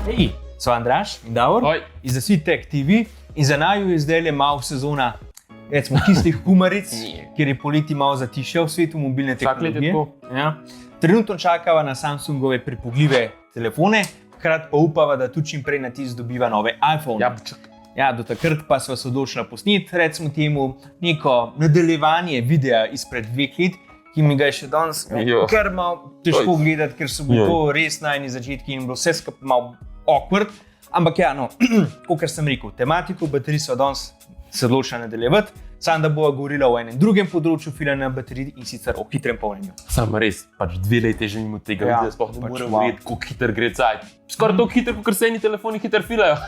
Hej, so Andraž in Davor iz The Sweet Tech TV in za naju je zdaj le malo sezona, recimo, kislih kumaric, kjer je poleti malo zatišja v svetu mobilne tehnologije. Ja. Trenutno čakava na Samsungove prepogljive telefone, hkrati pa upava, da tudi čim prej Natis dobiva nove iPhone. Ja, do takrat pa sva se odločila posneti, recimo temu, neko nadaljevanje videa izpred 2 let, ki mi ga je še danes kar malo težko gledati, ker so bili to res najni začetki in bilo vse skupaj malo awkward. Ampak ja, no, kot sem rekel, tematiko baterij sva danes se odločila nadaljevati, samo da bova govorila o enem drugem področju filanja baterij in sicer o hitrem polnjenju. Samo res, pač 2 leti že mimo tega, da sploh ne morem verjeti, kako hiter gre cajt. Skoraj toliko hiter, kot se eni telefoni hiter filajo.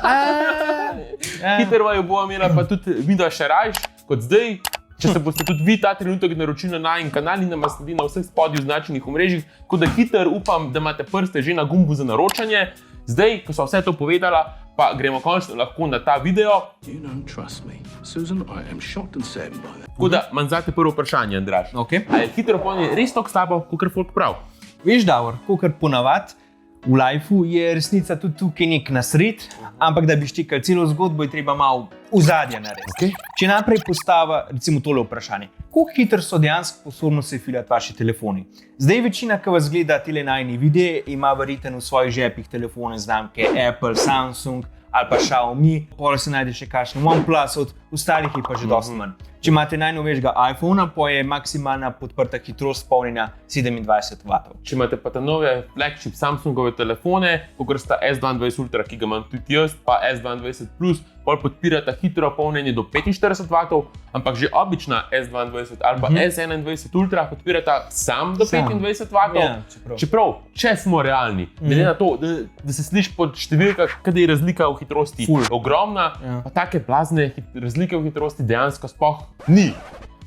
Hiter vaju bo imela pa tudi video še rajš kot zdaj. Če se boste tudi vi ta trenutek naročili na najin kanal in nam sledi na vseh spodnjih označenih omrežjih, kot da hiter upam, da imate prste že na gumbu za naročanje. Zdaj, ko so vse to povedala, pa gremo končno lahko na ta video. Tako da imam zate prvo vprašanje, Andraž. A je hitro polnjenje res tako slabo, kakor folk prav? Veš, Davor, kakor ponavad, v lifeu je resnica tudi tukaj nek nasred, ampak da bi štekali celo zgodbo, je treba malo ozadja narediti. Če naprej postava recimo tole vprašanje. Koliko hitro so dejansko sposobni se filati vaši telefoni? Zdaj večina, ki vas gleda tele najini videe, ima verjetno v svojih žepih telefone znamke Apple, Samsung ali pa Xiaomi, potem se najde še kakšen OnePlus, od ostalih je pa že dosti manj. Če imate najnovejšega iPhona, pa je maksimalna podprta hitrost polnjenja 27 W. Če imate pa te nove flagship Samsungove telefone, kot sta S22 Ultra, ki ga imam tudi jaz, pa S22 Plus, pol podpirata hitro polnjenje do 45 W, ampak že obična S22 ali pa S21 Ultra podpirata sam do 25 W. Čeprav, če smo realni, glede na to, da se sliši pod številkah, kada je razlika v hitrosti ogromna, pa take blazne razlike v hitrosti dejansko sploh ni.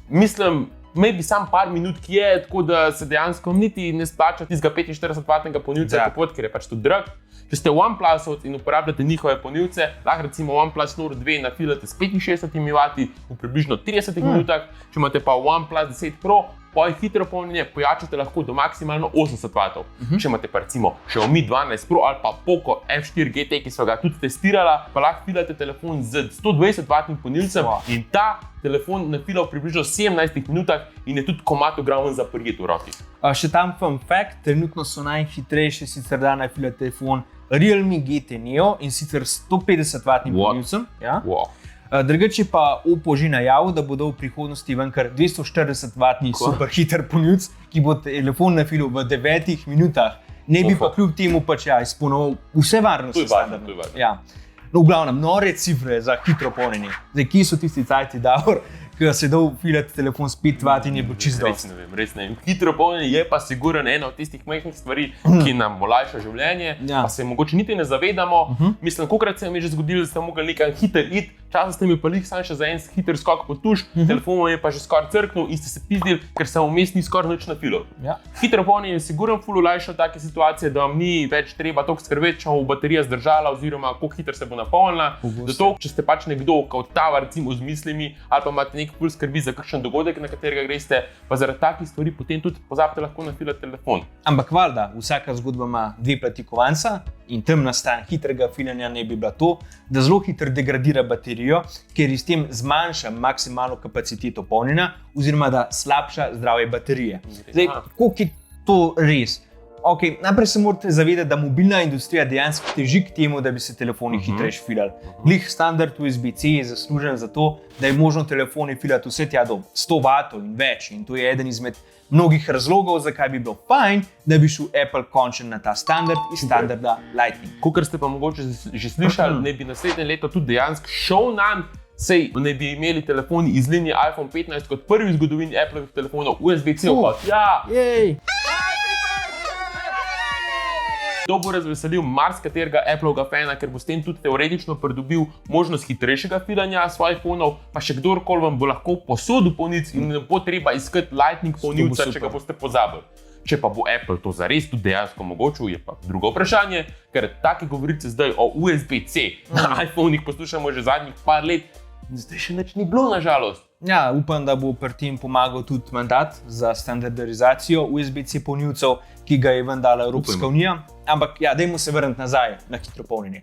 Mislim, maybe sam par minut, ki je, tako da se dejansko niti ne splača tistega 45-vatnega polnilca kupovati, ker je pač to drag. Če ste OnePlusovci in uporabljate njihove polnilce, lahko recimo OnePlus Nord 2 nafilate s 65 W v približno 30 minutah, če imate pa OnePlus 10 Pro, pa je hitro polnjenje pojačate lahko do maksimalno 80 W. Če imate pa recimo Xiaomi 12 Pro ali pa Poco F4 GT, ki so ga tudi testirala, pa lahko filate telefon z 120-vatnim polnilcem in ta telefon nafila v približno 17 minutah in je tudi komad ograven za prijet v roki. Še tam fun fact, trenutno so najhitrejši sicer da nafila telefon Realme GT Neo in sicer 150-vatnim polnilcem. Drugače pa Oppo že najavil, da bodo v prihodnosti ven kar 240-vatni super hiter polnilc, ki bo telefon nafilil v 9 minutah. Ne bi pa kljub temu pač izpolnil vse varnostne standarde. No, v glavnem, nore cifre za hitro polnjenje. Zdaj, kje so tisti cajti, Davor, ki se dal filati telefon s 5 W in je bil čisto dosti? Res ne vem. Hitro polnjenje je pa sigurno ena od tistih majhnih stvari, ki nam olajša življenje, pa se mogoče niti ne zavedamo. Mislim, kolikrat se mi je že zgodilo, da ste mogli nekaj hiter iti, časem ste mi pa lih sam še za en hiter skok po tuš, telefon je pa že skoraj crknil in ste se pizdili, ker se vmes ni skoraj nič nafilal. Hitro polnjenje je sigurno ful olajša take situacije, da vam ni več treba toliko skrbeti, če bo baterija zdržala oziroma koliko hitro se bo napolnila. Zato, če ste pač nekdo, kot tava recimo z mislimi, ali pa imate nek ful skrbi za kakšen dogodek, na katerega greste, pa zaradi takih stvari potem tudi pozabite lahko nafilati telefon. Ampak valjda, vsaka zgodba ima 2 plati kovanca in tam nastanek hitrega filanja ne bi bila to, da zelo hitro degradira baterijo, ker s tem zmanjša maksimalno kapaciteto polnjenja oziroma da slabša zdravje baterije. Zdaj, koliko je to res? Najprej se morate zavedati, da mobilna industrija dejansko teži k temu, da bi se telefoni hitrejše filali. Glih standard USB-C je zaslužen za to, da je možno telefoni filati vse tja do 100 W in več. In to je eden izmed mnogih razlogov, zakaj bi bilo fajn, da bi šel Apple končno na ta standard iz standarda Lightning. Kakor ste pa mogoče že slišali, ne bi naslednje leto tudi dejansko šel nanj, sej ne bi imeli telefoni iz linije iPhone 15 kot prvi v zgodovini Appleovih telefonov USB-C vhod. To bo razveselil marskaterega Appleovega fana, ker bo s tem tudi teoretično pridobil možnost hitrejšega filanja svojih fonov, pa še kdorkoli vam bo lahko posodil polnilc in ne bo treba iskati Lightning polnilca, če ga boste pozabili. Če pa bo Apple to zares tudi dejansko omogočil, je pa drugo vprašanje, ker take govorice zdaj o USB-C na iPhonih poslušamo že zadnjih par let, zdaj še nič ni bilo, nažalost. Ja, upam, da bo pri tem pomagal tudi mandat za standardizacijo USB-C polnilcev, ki ga je ven dala Evropska unija. Ampak ja, dajmo se vrniti nazaj na hitro polnjenje.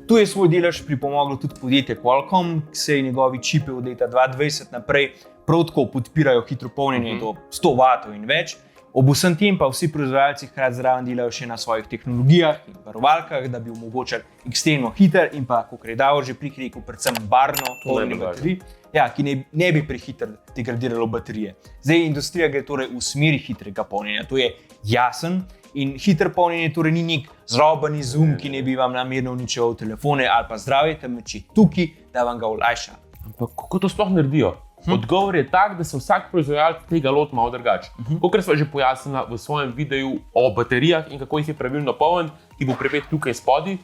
Tu je svoj delež pripomoglo tudi podjetje Qualcomm, ki se je njegovi čipi od leta 2020 naprej prav tako podpirajo hitro polnjenje do 100 W in več. Ob vsem tem pa vsi proizvajalci hkrati zraven delajo še na svojih tehnologijah in varovalkah, da bi omogočali ekstremno hiter in pa, kot je Davor že rekel, predvsem barvno polnjenje baterij, ja, ki ne bi prehitro degradiralo baterije. Zdaj, industrija gre torej v smeri hitrega polnjenja, to je jasen. In hiter polnjenje torej ni nek zroben izum, ki ne bi vam namerno uničeval telefone ali pa zdravje, temveč je tukaj, da vam ga olajša. Ampak kako to sploh naredijo? Odgovor je tak, da se vsak proizvajalec tega loti malo drugače. Kakor sva že pojasnila v svojem videu o baterijah in kako jih je pravilno polniti, ki bo pripet tukaj spodaj,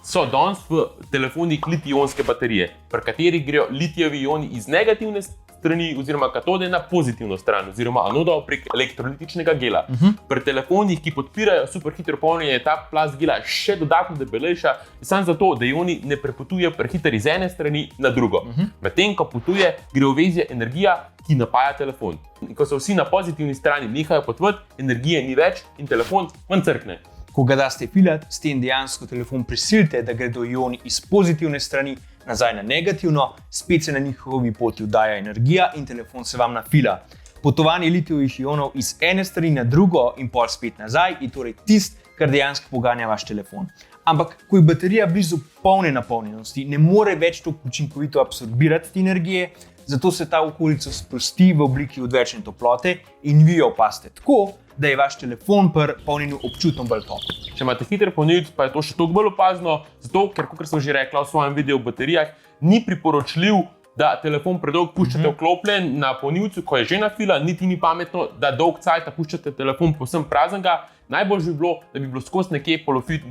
so danes v telefonih litij-ionske baterije, pri katerih grejo litijevi ioni iz negativne strani oziroma katode na pozitivno stran oziroma anodo prek elektrolitičnega gela. Pri telefonih, ki podpirajo superhitro polnjenje, je ta plast gela še dodatno debelejša, samo zato, da ioni ne prepotuje prehiter iz ene strani na drugo. Medtem ko potuje, gre v vezje energija, ki napaja telefon. In ko so vsi na pozitivni strani nehajo potovati, energije ni več in telefon manj crkne. Ko ga daste filati, s tem dejansko telefon prisilite, da gredo ioni iz pozitivne strani nazaj na negativno, spet se na njihovi poti vdaja energija in telefon se vam nafila. Potovanje litijevih ionov iz ene strani na drugo in pol spet nazaj je torej tisto, kar dejansko poganja vaš telefon. Ampak, ko je baterija blizu polne napolnjenosti, ne more več tako učinkovito absorbirati te energije, zato se ta okolica sprosti v obliki odvečne toplote in vi jo opazite tako, da je vaš telefon pri polnjenju občutno bolj topen. Če imate hiter polnilec, pa je to še toliko bolj opazno, zato ker, kot sem že rekla v svojem videu o baterijah, ni priporočljiv, da telefon predolgo puščate vklopljen na polnilcu, ko je že nafila, niti ni pametno, da dolg cajt puščate telefon povsem praznega. Najbolj bi bilo, da bi bilo skozi nekje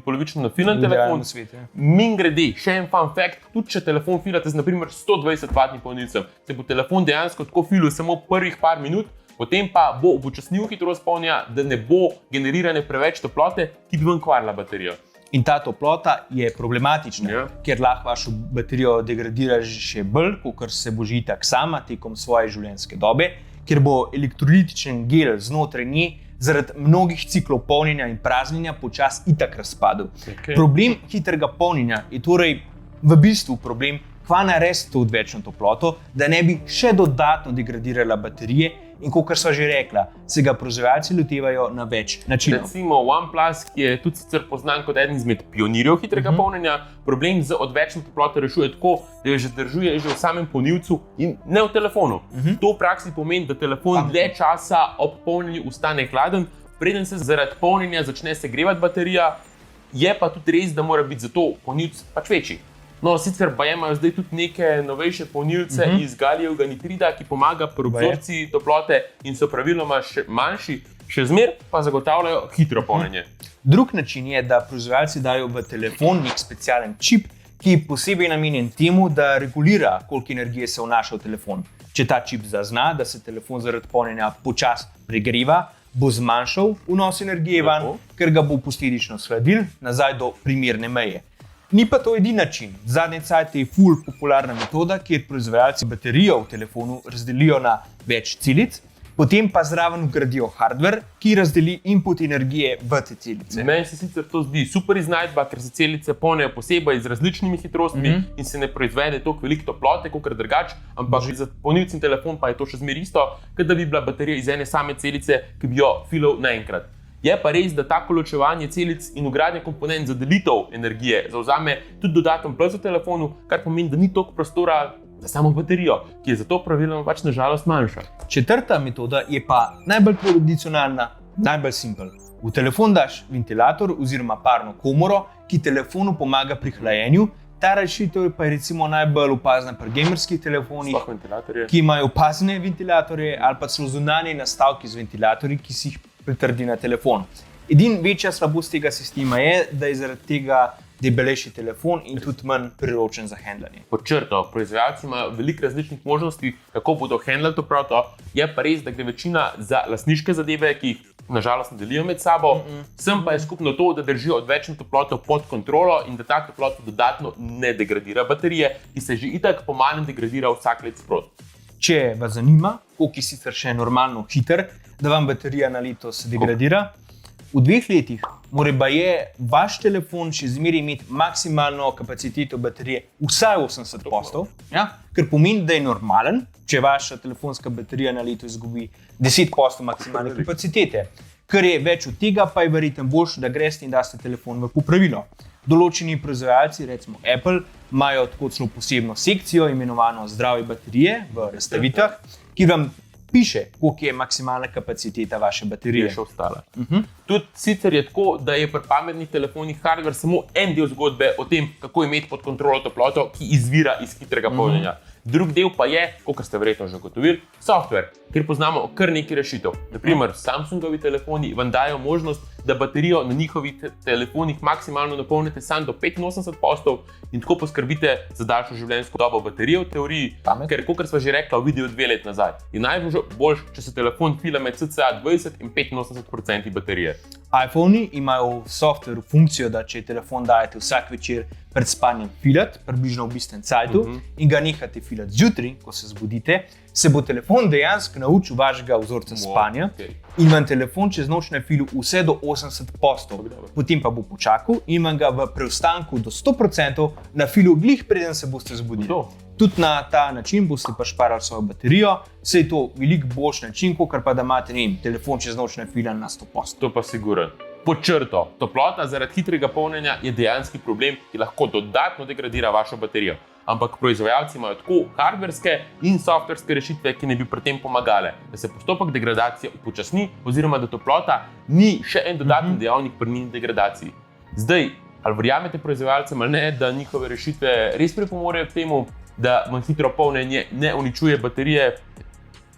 polovično nafilen telefon. Mimogrede, še en fun fact, tudi če telefon filate z naprimer 120 W polnilcem, se bo telefon dejansko tako filil samo prvih par minut, potem pa bo upočasnil hitrost polnjenja, da ne bo generirane preveč toplote, ki bi vam kvarila baterijo. In ta toplota je problematična, ker lahko vašo baterijo degradira še bolj, kot se bo že itak sama tekom svoje življenjske dobe, ker bo elektrolitičen gel znotraj nje zaradi mnogih ciklov polnjenja in praznjenja počasi itak razpadel. Problem hitrega polnjenja je torej v bistvu problem, kva narediti to odvečno toploto, da ne bi še dodatno degradirala baterije in, kot sva že rekla, se ga proizvajalci lotevajo na več načinov. Recimo OnePlus, ki je tudi sicer poznan kot eden izmed pionirjev hitrega polnjenja, problem z odvečno toploto rešuje tako, da jo zadržuje že v samem polnilcu in ne v telefonu. To v praksi pomeni, da telefon dlje časa ob polnjenju ostane hladen, preden se zaradi polnjenja začne segrevati baterija, je pa tudi res, da mora biti zato polnilc pač večji. No, sicer pa imajo zdaj tudi neke novejše polnilce iz galijevega nitrida, ki pomaga pri absorpciji toplote in so praviloma še manjši, še zmeraj pa zagotavljajo hitro polnjenje. Drug način je, da proizvajalci dajo v telefon nek specialen čip, ki je posebej namenjen temu, da regulira, koliko energije se vnaša v telefon. Če ta čip zazna, da se telefon zaradi polnjenja počasi pregreva, bo zmanjšal vnos energije van, ker ga bo posledično shladil nazaj do primerne meje. Ni pa to edini način. Zadnje cajte je ful popularna metoda, kjer proizvajalci baterijo v telefonu razdelijo na več celic, potem pa zraven vgradijo hardware, ki razdeli input energije v te celice. Meni se sicer to zdi super iznajdba, ker se celice polnijo posebej z različnimi hitrostmi in se ne proizvede toliko veliko toplote, kot drugače, ampak za polnilec in telefon pa je to še zmeraj isto, kot da bi bila baterija iz ene same celice, ki bi jo filal naenkrat. Je pa res, da tako ločevanje celic in vgradnje komponent za delitev energije zavzame tudi dodaten plus v telefonu, kar pomeni, da ni toliko prostora za samo baterijo, ki je zato praviloma pač nažalost manjša. Četrta metoda je pa najbolj tradicionalna, najbolj simpel. V telefon daš ventilator oziroma parno komoro, ki telefonu pomaga pri hlajenju. Ta rešitev pa je recimo najbolj opazna pri gamerskih telefonih, ki imajo opazne ventilatorje ali pa celo zunanje nastavke z ventilatorji, ki si jih pritrdi na telefon. Edina večja slabost tega sistema je, da je zaradi tega debelejši telefon in tudi manj priročen za handlanje. Pod črto, proizvajalci imajo veliko različnih možnosti, kako bodo handlali to toploto, je pa res, da gre večina za lastniške zadeve, ki jih nažalost ne delijo med sabo. Sem pa je skupno to, da držijo odvečno toploto pod kontrolo in da ta toplota dodatno ne degradira baterije, ki se že itak po malem degradira vsak let sproti. če vas zanima, koliko je sicer še normalno hiter, da vam baterija na leto se degradira, v 2 letih mora vaš telefon še zmeraj imeti maksimalno kapaciteto baterije vsaj 80%, ja? Kar pomeni, da je normalen, če vaša telefonska baterija na leto izgubi 10% maksimalne kapacitete. Kar je več od tega, pa je verjetno boljše, da greste in daste telefon v popravilo. Določeni proizvajalci, recimo Apple, imajo tako celo posebno sekcijo, imenovano zdravje baterije v razstavitvah, ki vam piše, koliko je maksimalna kapaciteta vaše baterije. Še ostala. Tudi sicer je tako, da je pri pametnih telefonih hardware samo en del zgodbe o tem, kako imeti pod kontrolo toploto, ki izvira iz hitrega polnjenja. Drug del pa je, kot ste verjetno že ugotovili, software, kjer poznamo kar nekaj rešitev. Naprimer, Samsungovi telefoni vam dajo možnost, da baterijo na njihovih telefonih maksimalno napolnite samo do 85% in tako poskrbite za daljšo življenjsko dobo baterije v teoriji, ker, kot smo že rekli v videu 2 let nazaj, je najbolj, če se telefon fila med cca 20 in 85% baterije. iPhoni imajo v softveru funkcijo, da če telefon dajete vsak večer pred spanjem filati, približno v istem cajtu, in ga nehate filati zjutraj, ko se zbudite, se bo telefon dejansko naučil vašega vzorca spanja in vam telefon čez noč nafilil vse do 80%. Potem pa bo počakal in vam ga v preostanku do 100% nafilil glih, preden se boste zbudili. Tudi na ta način boste pa šparali svojo baterijo, saj je to veliko boljši način, kot pa da imate telefon čez noč nafilan na 100%. To pa sigurno. Pod črto, toplota zaradi hitrega polnjenja je dejanski problem, ki lahko dodatno degradira vašo baterijo. Ampak proizvajalci imajo tako hardverske in softverske rešitve, ki ne bi pri tem pomagale, da se postopek degradacije upočasni oziroma da toplota ni še en dodatni dejavnik pri njeni degradaciji. Zdaj, ali verjamete proizvajalcem ali ne, da njihove rešitve res pripomorejo k temu, da vam hitro polnjenje ne uničuje baterije?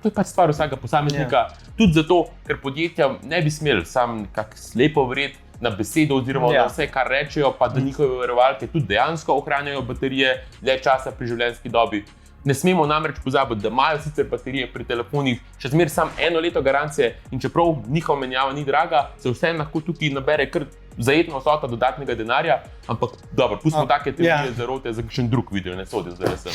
To je pač stvar vsakega posameznika. Tudi zato, ker podjetja ne bi smeli sam nekako slepo verjeti na besedo oziroma na vse, kar rečejo, pa da njihove varovalke tudi dejansko ohranjajo baterije dlje časa pri življenjski dobi. Ne smemo namreč pozabiti, da imajo sicer baterije pri telefonih še zmeraj samo 1 leto garancije in čeprav njihova menjava ni draga, se vseeno lahko tukaj nabere kar zajetna vsota dodatnega denarja, ampak dobro, pustimo take teorije zarote za kakšen drug video, ne sodijo zdaj sem.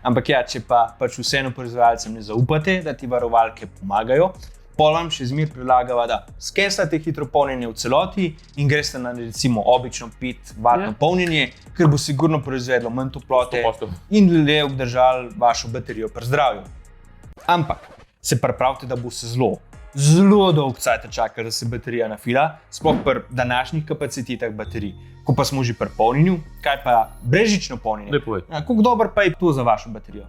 Ampak ja, če pa pač vseeno proizvajalcem ne zaupate, da ti varovalke pomagajo, pol vam še zmeraj predlagava, da skenslate hitro polnjenje v celoti in greste na recimo obično 5-vatno polnjenje, ker bo sigurno proizvedlo manj toplote 100%. In le obdržali vašo baterijo pri zdravju. Ampak se pripravite, da bo se zelo dolgo časa čakalo, da se baterija nafila, sploh pri današnjih kapacitetah baterij. Ko pa smo že pri polnjenju, kaj pa brezžično polnjenje? Kako dobro pa je to za vašo baterijo?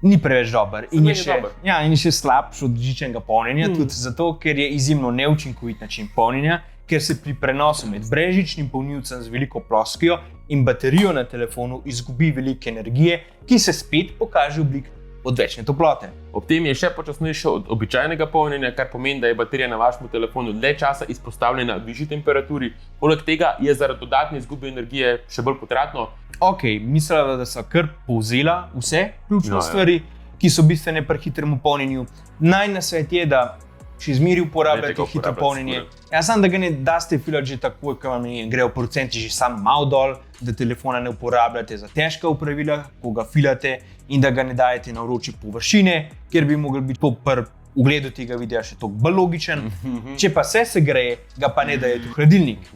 Ni preveč dober in je še slabši od žičnega polnjenja, tudi zato, ker je izjemno neučinkovit način polnjenja, ker se pri prenosu med brezžičnim polnilcem z veliko ploskvijo in baterijo na telefonu izgubi veliko energije, ki se spet pokaže v obliki odvečne toplote. Ob tem je še počasnejše od običajnega polnjenja, kar pomeni, da je baterija na vašem telefonu dlje časa izpostavljena višji temperaturi. Poleg tega je zaradi dodatne izgube energije še bolj potratno. Ok, mislila, da so kar povzela vse ključne stvari, ki so bistvene pri hitrem polnjenju. Nasvet je, da še zmeraj uporabljate hitro polnjenje. Samo da ga ne daste filati že takoj, ko vam grejo procenti že sam malo dol, da telefona ne uporabljate za težka opravila, ko ga filate in da ga ne dajete na vroče površine, kjer bi mogli biti po v gledu tega videa še toliko bolj logičen. Če pa se segreje, ga pa ne dajete v hladilnik.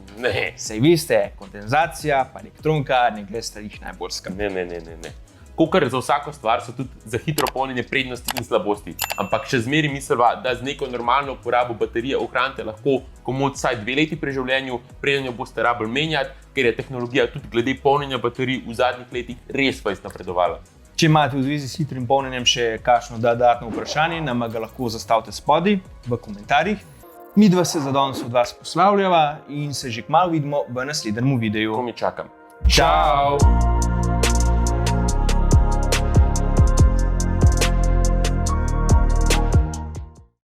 Saj veste, kondenzacija pa elektronka ne gresta jih najbolj skrbi. Ne. Kakor za vsako stvar so tudi za hitro polnjenje prednosti in slabosti. Ampak še zmeraj misliva, da z neko normalno uporabo baterije ohranite lahko komot vsaj 2 leti pri življenju, preden jo boste rabili menjati, ker je tehnologija tudi glede polnjenja baterij v zadnjih letih res napredovala. Če imate v zvezi s hitrim polnjenjem še kakšno dodatno vprašanje, nam ga lahko zastavite spodaj v komentarjih. Midva se za danes od vas poslavljava in se že kmalu vidimo v naslednjem videu. Ko mi čakam. Čau!